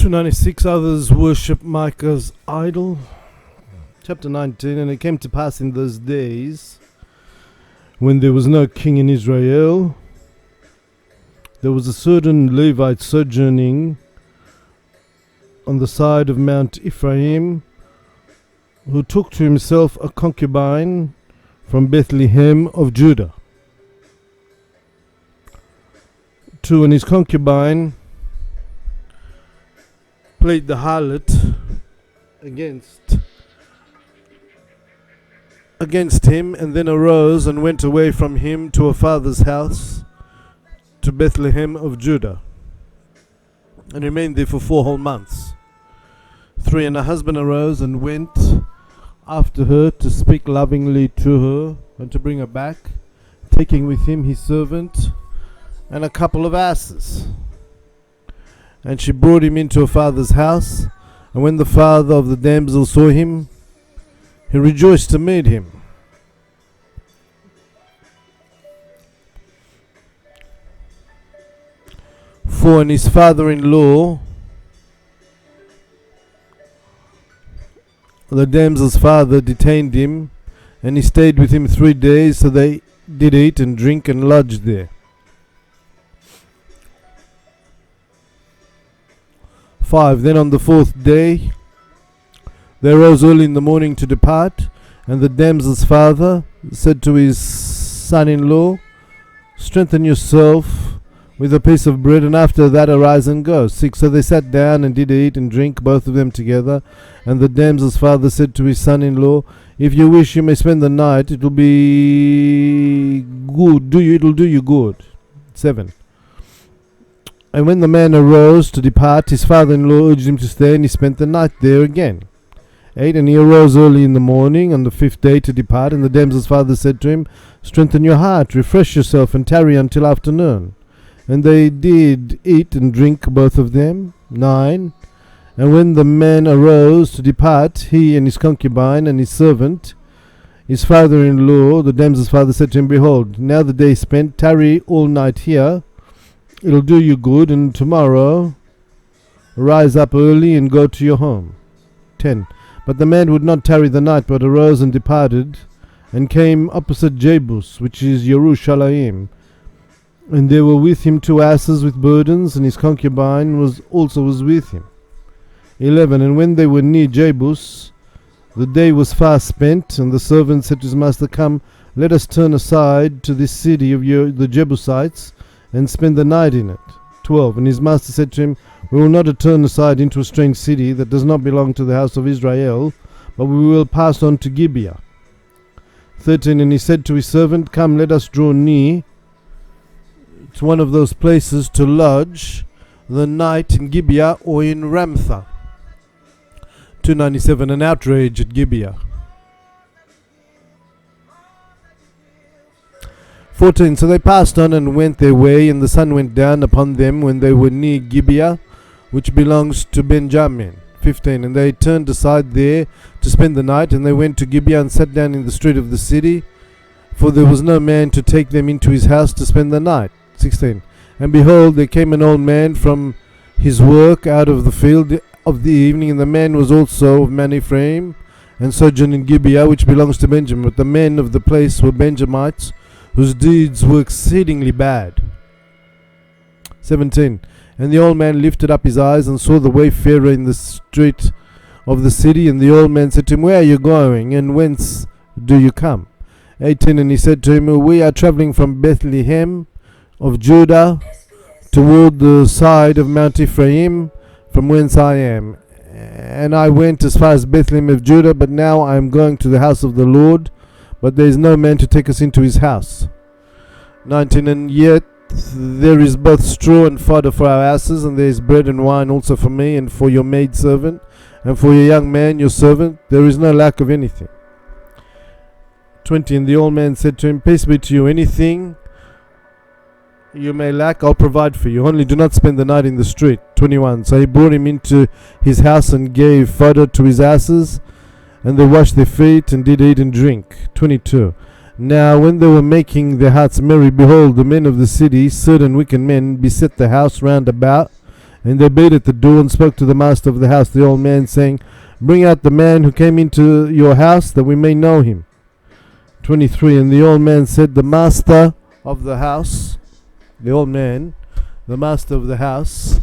296 others worship Micah's idol. Chapter 19. And it came to pass in those days, when there was no king in Israel, there was a certain Levite sojourning on the side of Mount Ephraim, who took to himself a concubine from Bethlehem of Judah. 2. And his concubine played the harlot against him, and then arose and went away from him to her father's house, to Bethlehem of Judah, and remained there for 4 whole months. 3. And her husband arose and went after her to speak lovingly to her and to bring her back, taking with him his servant and a couple of asses. And she brought him into her father's house, and when the father of the damsel saw him, he rejoiced to meet him. For and his father-in-law, the damsel's father, detained him, and he stayed with him 3 days, so they did eat and drink and lodged there. 5. Then on the 4th day they rose early in the morning to depart, and the damsel's father said to his son-in-law, strengthen yourself with a piece of bread, and after that arise and go. 6. So they sat down and did eat and drink, both of them together. And the damsel's father said to his son-in-law, if you wish, you may spend the night. It will be good. It will do you good. 7. And when the man arose to depart, his father-in-law urged him to stay, and he spent the night there again. 8. And he arose early in the morning on the 5th day to depart, and the damsel's father said to him, strengthen your heart, refresh yourself, and tarry until afternoon. And they did eat and drink, both of them. 9. And when the man arose to depart, he and his concubine and his servant, his father-in-law, the damsel's father, said to him, behold, now the day is spent, tarry all night here. It'll do you good, and tomorrow rise up early and go to your home. 10. But the man would not tarry the night, but arose and departed, and came opposite Jebus, which is Jerusalem. And there were with him 2 asses with burdens, and his concubine was with him. 11. And when they were near Jebus, the day was far spent, and the servant said to his master, come, let us turn aside to this city of the Jebusites, and spend the night in it. 12. And his master said to him, we will not turn aside into a strange city that does not belong to the house of Israel, but we will pass on to Gibeah. 13. And he said to his servant, come, let us draw near to one of those places to lodge the night in Gibeah or in Ramtha. 297. An outrage at Gibeah. 14. So they passed on and went their way, and the sun went down upon them when they were near Gibeah, which belongs to Benjamin. 15. And they turned aside there to spend the night, and they went to Gibeah and sat down in the street of the city, for there was no man to take them into his house to spend the night. 16. And behold, there came an old man from his work out of the field of the evening, and the man was also of Mount Ephraim, and sojourned in Gibeah, which belongs to Benjamin. But the men of the place were Benjamites, whose deeds were exceedingly bad. 17. And the old man lifted up his eyes and saw the wayfarer in the street of the city, and the old man said to him, where are you going, and whence do you come? 18. And he said to him, we are travelling from Bethlehem of Judah toward the side of Mount Ephraim, from whence I am. And I went as far as Bethlehem of Judah, but now I am going to the house of the Lord, but there is no man to take us into his house. 19. And yet there is both straw and fodder for our asses, and there is bread and wine also for me, and for your maidservant, and for your young man, your servant. There is no lack of anything. 20. And the old man said to him, peace be to you, anything you may lack, I'll provide for you. Only do not spend the night in the street. 21. So he brought him into his house and gave fodder to his asses, and they washed their feet and did eat and drink. 22. Now when they were making their hearts merry, behold, the men of the city, certain wicked men, beset the house round about, And they beat at the door and spoke to the master of the house, the old man, saying, Bring out the man who came into your house, that we may know him. 23. And the old man said, The master of the house, the old man, the master of the house,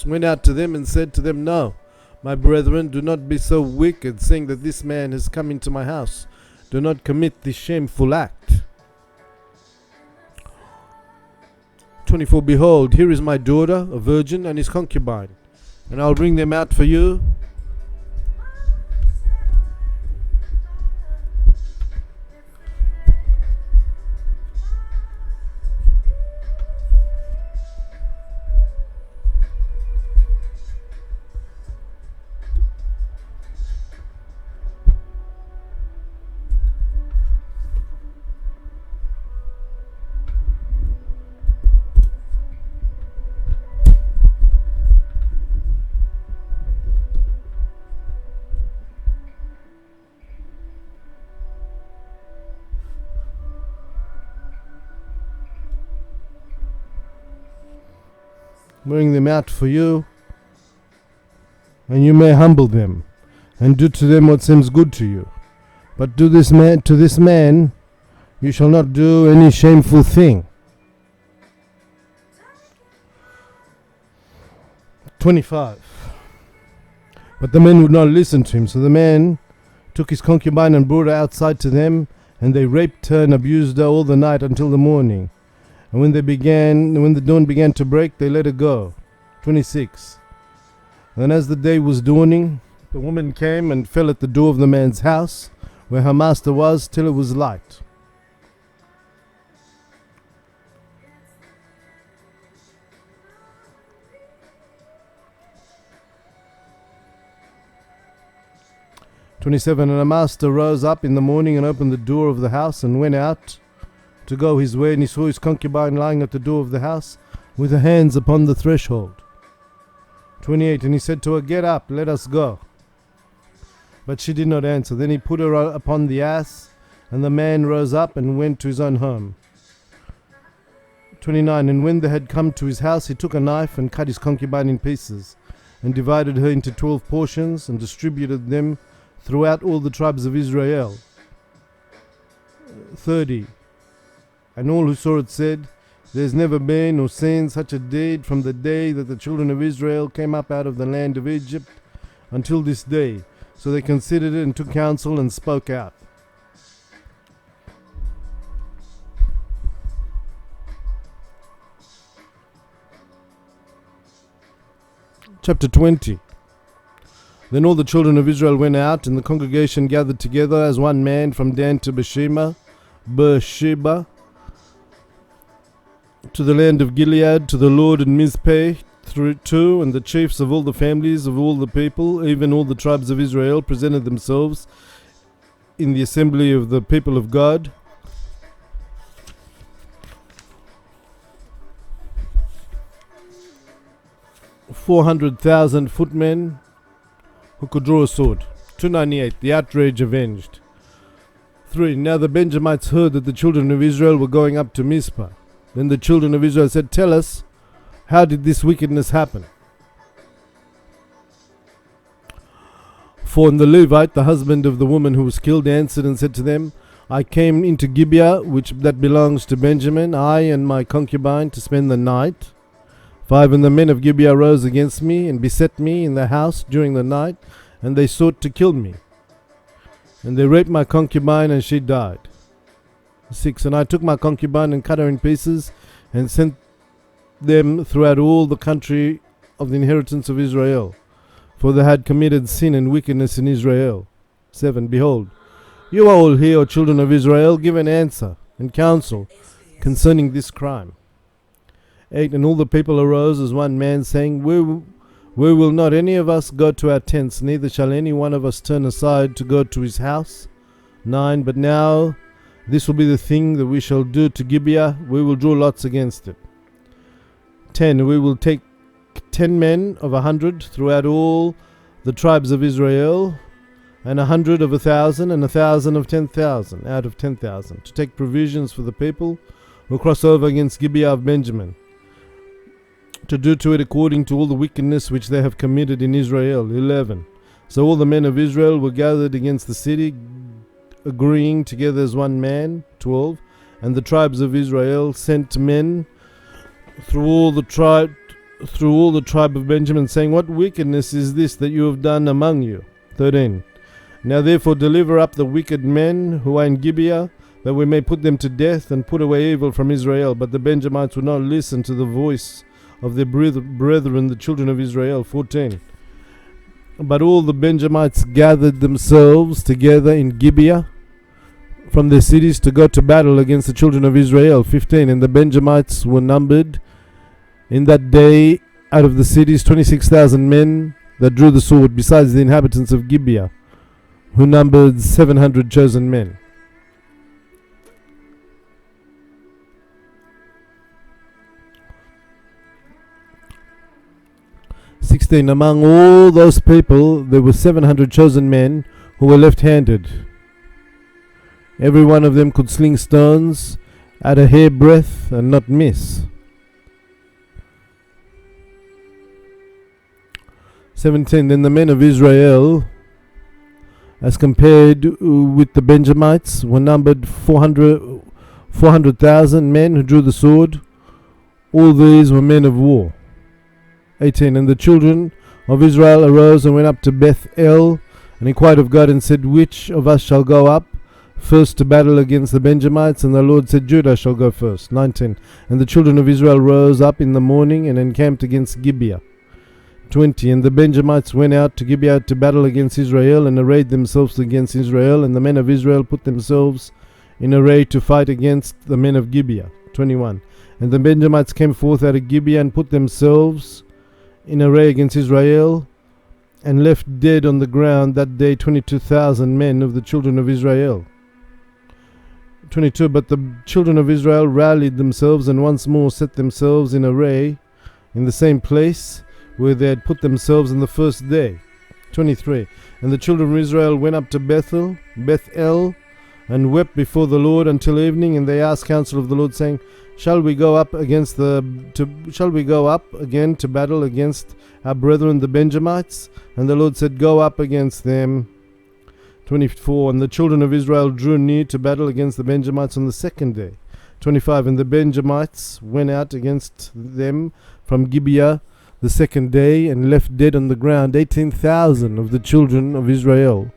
went out to them and said to them, No, my brethren, do not be so wicked, saying that this man has come into my house. Do not commit this shameful act. 24. Behold, here is my daughter, a virgin, and his concubine, and I'll bring them out for you. Bring them out for you, and you may humble them, and do to them what seems good to you. But to this man you shall not do any shameful thing. 25. But the men would not listen to him, so the man took his concubine and brought her outside to them, and they raped her and abused her all the night until the morning. And when the dawn began to break, they let her go. 26. And as the day was dawning, the woman came and fell at the door of the man's house, where her master was, till it was light. "27. And her master rose up in the morning and opened the door of the house and went out to go his way, and he saw his concubine lying at the door of the house with her hands upon the threshold. 28. And he said to her, Get up, let us go. But she did not answer. Then he put her upon the ass, and the man rose up and went to his own home. 29. And when they had come to his house, he took a knife and cut his concubine in pieces, and divided her into 12 portions, and distributed them throughout all the tribes of Israel. 30. And all who saw it said, There's never been or seen such a deed from the day that the children of Israel came up out of the land of Egypt until this day. So they considered it and took counsel and spoke out. Chapter 20. Then all the children of Israel went out, and the congregation gathered together as one man from Dan to Beersheba, to the land of Gilead, to the Lord in Mizpeh, and the chiefs of all the families of all the people, even all the tribes of Israel, presented themselves in the assembly of the people of God. $400,000 footmen who could draw a sword. 298. The outrage avenged. 3. Now the Benjamites heard that the children of Israel were going up to Mizpah. Then the children of Israel said, Tell us, how did this wickedness happen? 4. And the Levite, the husband of the woman who was killed, answered and said to them, I came into Gibeah, that belongs to Benjamin, I and my concubine, to spend the night. 5. And the men of Gibeah rose against me and beset me in the house during the night, and they sought to kill me. And they raped my concubine, and she died. 6. And I took my concubine and cut her in pieces, and sent them throughout all the country of the inheritance of Israel, for they had committed sin and wickedness in Israel. 7. Behold, you are all here, O children of Israel, give an answer and counsel concerning this crime. 8. And all the people arose as one man, saying, We will not any of us go to our tents, neither shall any one of us turn aside to go to his house. 9. But now this will be the thing that we shall do to Gibeah, we will draw lots against it. 10. We will take 10 men of 100 throughout all the tribes of Israel, and 100 of 1,000, and 1,000 of 10,000 out of 10,000, to take provisions for the people who cross over against Gibeah of Benjamin, to do to it according to all the wickedness which they have committed in Israel. 11. So all the men of Israel were gathered against the city, agreeing together as one man. 12. And the tribes of Israel sent men through all the tribe of Benjamin, saying, What wickedness is this that you have done among you? 13. Now therefore deliver up the wicked men who are in Gibeah, that we may put them to death and put away evil from Israel. But the Benjamites would not listen to the voice of their brethren, the children of Israel. 14. But all the Benjamites gathered themselves together in Gibeah from their cities to go to battle against the children of Israel. 15. And the Benjamites were numbered in that day out of the cities 26,000 men that drew the sword, besides the inhabitants of Gibeah, who numbered 700 chosen men. Among all those people there were 700 chosen men who were left-handed. Every one of them could sling stones at a hairbreadth and not miss. 17. Then the men of Israel, as compared with the Benjamites, were numbered 400,000 men who drew the sword. All these were men of war. 18. And the children of Israel arose and went up to Beth El, and inquired of God, and said, Which of us shall go up first to battle against the Benjamites? And the Lord said, Judah shall go first. 19. And the children of Israel rose up in the morning and encamped against Gibeah. 20. And the Benjamites went out to Gibeah to battle against Israel, and arrayed themselves against Israel. And the men of Israel put themselves in array to fight against the men of Gibeah. 21. And the Benjamites came forth out of Gibeah and put themselves in array against Israel, and left dead on the ground that day 22,000 men of the children of Israel. 22. But the children of Israel rallied themselves, and once more set themselves in array in the same place where they had put themselves on the first day. 23. And the children of Israel went up to Beth El, and wept before the Lord until evening, and they asked counsel of the Lord, saying, Shall we go up again to battle against our brethren the Benjamites? And the Lord said, Go up against them. 24. And the children of Israel drew near to battle against the Benjamites on the second day. 25. And the Benjamites went out against them from Gibeah the second day, and left dead on the ground 18,000 of the children of Israel,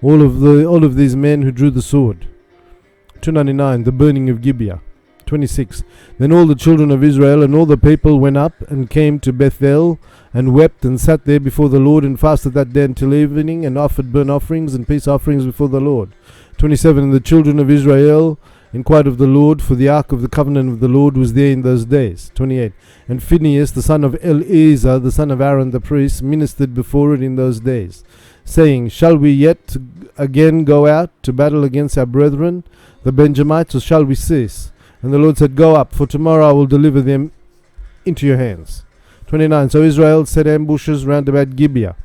all of these men who drew the sword. 299. The burning of Gibeah. 26. Then all the children of Israel and all the people went up and came to Bethel, and wept and sat there before the Lord, and fasted that day until evening, and offered burnt offerings and peace offerings before the Lord. 27. And the children of Israel inquired of the Lord, for the ark of the covenant of the Lord was there in those days. 28. And Phinehas, the son of Eleazar, the son of Aaron the priest, ministered before it in those days, saying, Shall we yet again go out to battle against our brethren, the Benjamites, or shall we cease? And the Lord said, Go up, for tomorrow I will deliver them into your hands. 29. So Israel set ambushes round about Gibeah.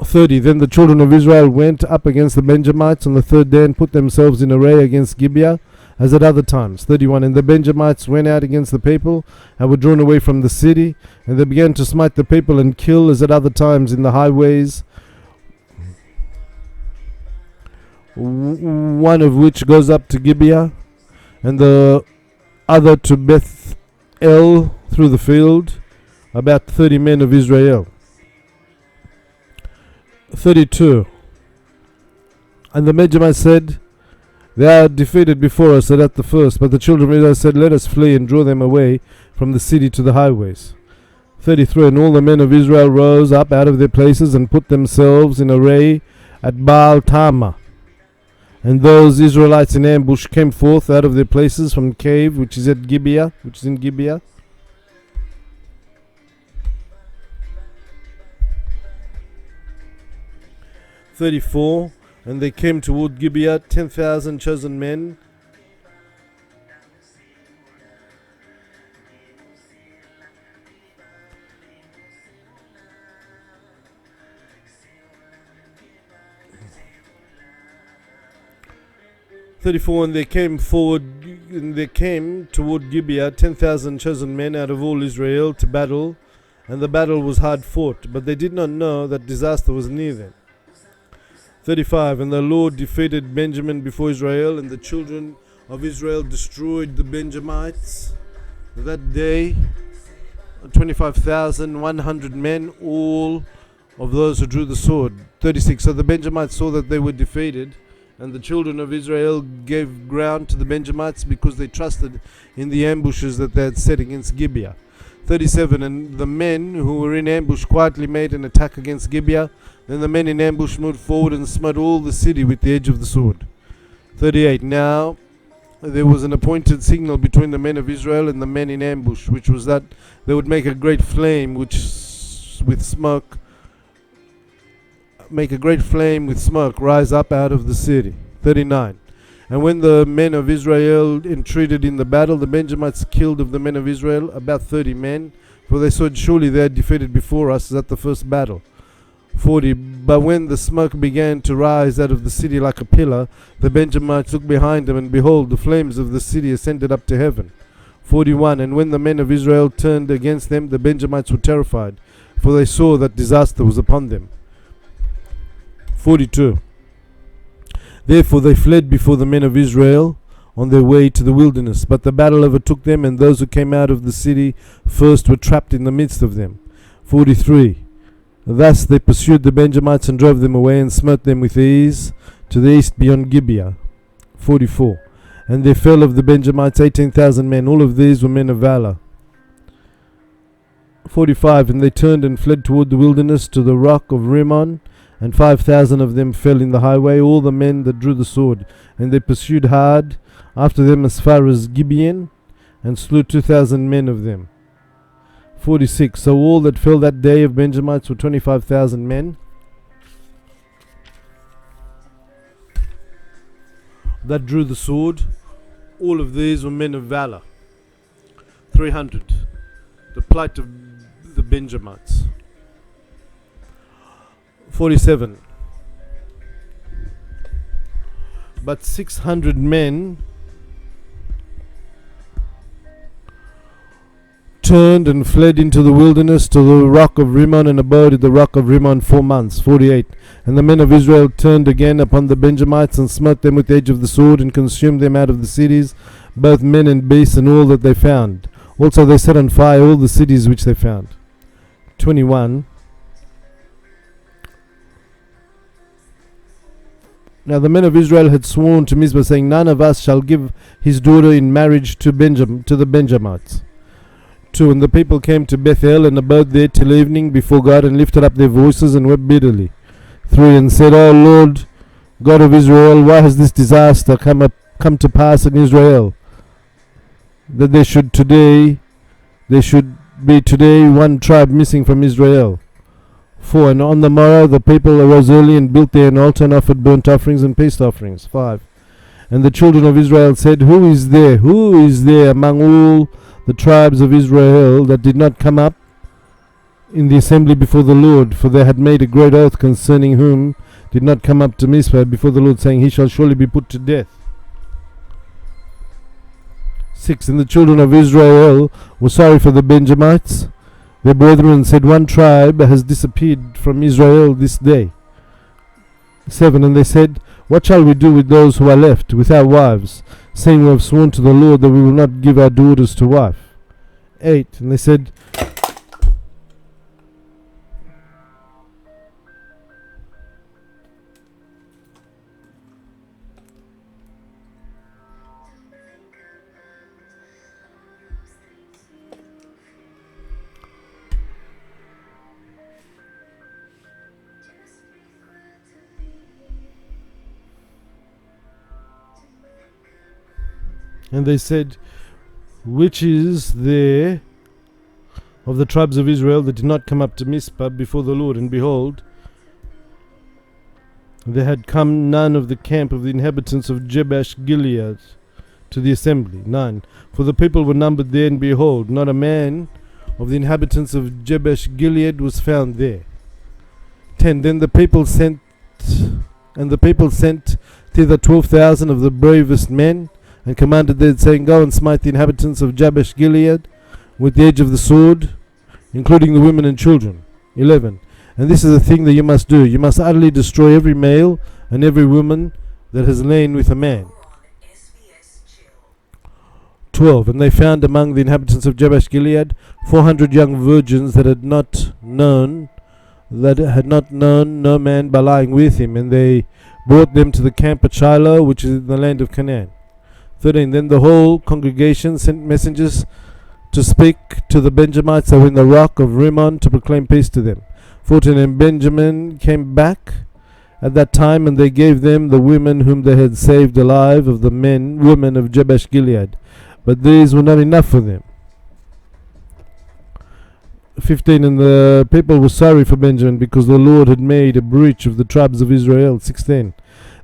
30. Then the children of Israel went up against the Benjamites on the third day, and put themselves in array against Gibeah, as at other times. 31. And the Benjamites went out against the people, and were drawn away from the city, and they began to smite the people, and kill as at other times in the highways, one of which goes up to Gibeah, and the other to Beth El through the field, about 30 men of Israel. 32. And the Benjamites said, They are defeated before us at the first. But the children of Israel said, Let us flee and draw them away from the city to the highways. 33. And all the men of Israel rose up out of their places, and put themselves in array at Baal Tamar. And those Israelites in ambush came forth out of their places from the cave which is in Gibeah. 34. And they came toward Gibeah, 10,000 chosen men. 34. And there came toward Gibeah 10,000 chosen men out of all Israel to battle, and the battle was hard fought, but they did not know that disaster was near them. 35. And the Lord defeated Benjamin before Israel, and the children of Israel destroyed the Benjamites that day, 25,100 men, all of those who drew the sword. 36. So the Benjamites saw that they were defeated, and the children of Israel gave ground to the Benjamites because they trusted in the ambushes that they had set against Gibeah. 37. And the men who were in ambush quietly made an attack against Gibeah. Then the men in ambush moved forward and smote all the city with the edge of the sword. 38. Now there was an appointed signal between the men of Israel and the men in ambush, which was that they would make a great flame with smoke rise up out of the city. 39. And when the men of Israel entreated in the battle, the Benjamites killed of the men of Israel about 30 men, for they said, surely they had defeated before us at the first battle. 40. But when the smoke began to rise out of the city like a pillar, the Benjamites looked behind them, and behold, the flames of the city ascended up to heaven. 41. And when the men of Israel turned against them, the Benjamites were terrified, for they saw that disaster was upon them. 42. Therefore they fled before the men of Israel on their way to the wilderness, but the battle overtook them, and those who came out of the city first were trapped in the midst of them. 43. Thus they pursued the Benjamites and drove them away, and smote them with ease to the east beyond Gibeah. 44. And there fell of the Benjamites 18,000 men. All of these were men of valor. 45. And they turned and fled toward the wilderness to the rock of Rimmon, and 5,000 of them fell in the highway, all the men that drew the sword. And they pursued hard after them as far as Gibeon, and slew 2,000 men of them. 46. So all that fell that day of Benjamites were 25,000 men that drew the sword. All of these were men of valor. 300. The plight of the Benjamites. 47. But 600 men turned and fled into the wilderness to the rock of Rimmon, and abode at the rock of Rimmon 4 months. 48. And the men of Israel turned again upon the Benjamites, and smote them with the edge of the sword, and consumed them out of the cities, both men and beasts, and all that they found. Also they set on fire all the cities which they found. 21. Now the men of Israel had sworn to Mizpah, saying, none of us shall give his daughter in marriage to the Benjamites. 2. And the people came to Bethel, and abode there till evening before God, and lifted up their voices, and wept bitterly. 3. And said, O Lord, God of Israel, why has this disaster come to pass in Israel, that there should be today one tribe missing from Israel? 4. And on the morrow the people arose early, and built there an altar, and offered burnt offerings and peace offerings. 5. And the children of Israel said, Who is there among all the tribes of Israel that did not come up in the assembly before the Lord? For they had made a great oath concerning whom did not come up to Mizpah before the Lord, saying, He shall surely be put to death. 6. And the children of Israel were sorry for the Benjamites, their brethren, said, One tribe has disappeared from Israel this day. 7. And they said, What shall we do with those who are left without wives, saying, We have sworn to the Lord that we will not give our daughters to wife? 8. And they said, Which is there of the tribes of Israel that did not come up to Mizpah before the Lord? And behold, there had come none of the camp of the inhabitants of Jabesh Gilead to the assembly. 9. For the people were numbered there, and behold, not a man of the inhabitants of Jabesh Gilead was found there. 10. Then the people sent thither 12,000 of the bravest men, and commanded them, saying, Go and smite the inhabitants of Jabesh Gilead with the edge of the sword, including the women and children. 11. And this is the thing that you must do. You must utterly destroy every male and every woman that has lain with a man. 12. And they found among the inhabitants of Jabesh Gilead 400 young virgins that had not known no man by lying with him, and they brought them to the camp at Shiloh, which is in the land of Canaan. 13. Then the whole congregation sent messengers to speak to the Benjamites that were in the rock of Rimmon to proclaim peace to them. 14. And Benjamin came back at that time, and they gave them the women whom they had saved alive of the women of Jabesh Gilead. But these were not enough for them. 15. And the people were sorry for Benjamin, because the Lord had made a breach of the tribes of Israel. 16.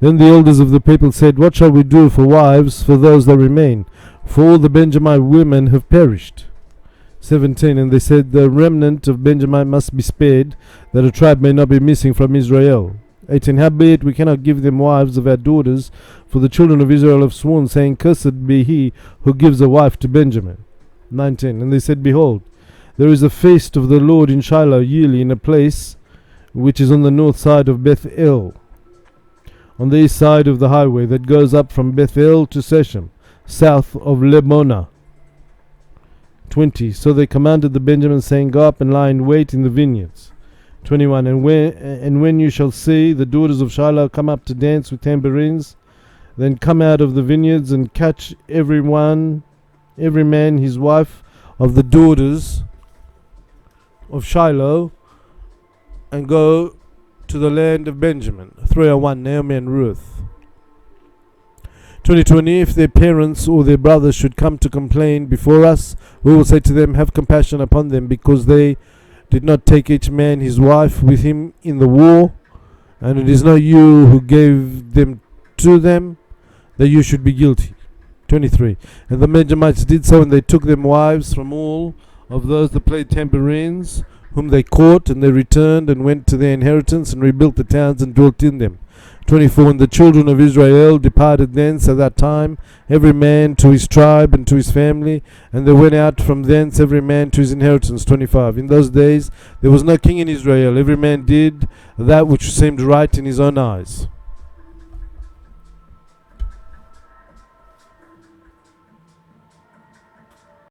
Then the elders of the people said, What shall we do for wives for those that remain? For all the Benjamite women have perished. 17. And they said, The remnant of Benjamin must be spared, that a tribe may not be missing from Israel. 18. Howbeit we cannot give them wives of our daughters, for the children of Israel have sworn, saying, Cursed be he who gives a wife to Benjamin. 19. And they said, Behold, there is a feast of the Lord in Shiloh yearly, in a place which is on the north side of Beth-el, on the east side of the highway that goes up from Beth-el to Shechem, south of Lebonah. 20. So they commanded the Benjamins, saying, Go up and lie in wait in the vineyards. 21. And when you shall see the daughters of Shiloh come up to dance with tambourines, then come out of the vineyards and catch every man his wife of the daughters of Shiloh, and go to the land of Benjamin. 301. Naomi and Ruth. 20. If their parents or their brothers should come to complain before us, we will say to them, Have compassion upon them, because they did not take each man his wife with him in the war, and it is not you who gave them to them, that you should be guilty. 23. And the Benjamites did so, and they took them wives from all of those that played tambourines, whom they caught, and they returned and went to their inheritance, and rebuilt the towns and dwelt in them. 24. And the children of Israel departed thence at that time, every man to his tribe and to his family, and they went out from thence every man to his inheritance. 25. In those days there was no king in Israel. Every man did that which seemed right in his own eyes.